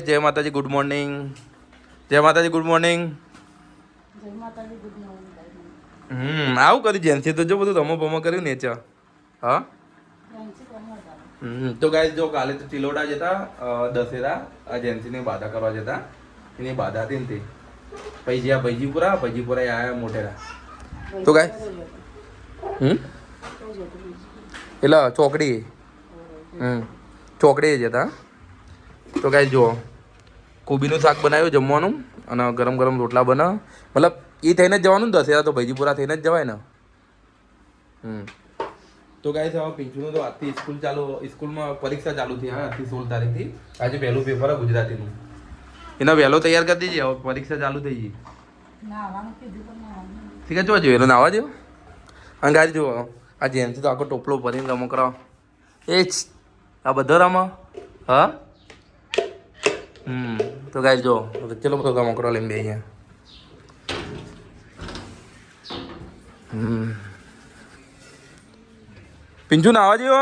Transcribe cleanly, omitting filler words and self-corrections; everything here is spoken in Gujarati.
જય માતાજી, ગુડ મોર્નિંગ. જય માતાજી, ગુડ મોર્નિંગ. આવું કર્યું જેન્સી તો જો બધું રમો ભમો કર્યું ને ચા. હા તો ગાઈસ જો કાલે તો ચિલોડા જતા દશેરા આ જેન્સીને બાધા કરવા જતા એની બાધા હતી ને તે પૈજી ભૈજીપુરા આયા મોટેરા તો ગાઈસ એટલે ચોકડી ચોકડી જતા તો ગાઈસ જો કોબીનું શાક બનાવ્યું જમવાનું અને ગરમ ગરમ રોટલા બનાવ મતલબ એ થઈને જ જવાનું ને દશેરા તો ભૈજીપુરા થઈને જ જવાય ને. તો ગાઈસ હવે પિંચુનું તો આજથી સ્કૂલમાં પરીક્ષા ચાલુ થઈ હા આજથી 16 તારીખથી આજે પહેલું પેપર છે ગુજરાતીનું એના વહેલો તૈયાર કરી દીધી હવે પરીક્ષા ચાલુ થઈ ગઈ. ઠીક છે જો એનો નાવા જેવો અને ગાડી જુઓ આ જેનથી તો આખો ટોપલો ભરીને રમો કરાવો એ જ આ બધો રમો હા તો ગાડી જો ચલો બધો રમો કરો લઈને બે અહીંયા પિંચુ નાવા જેવો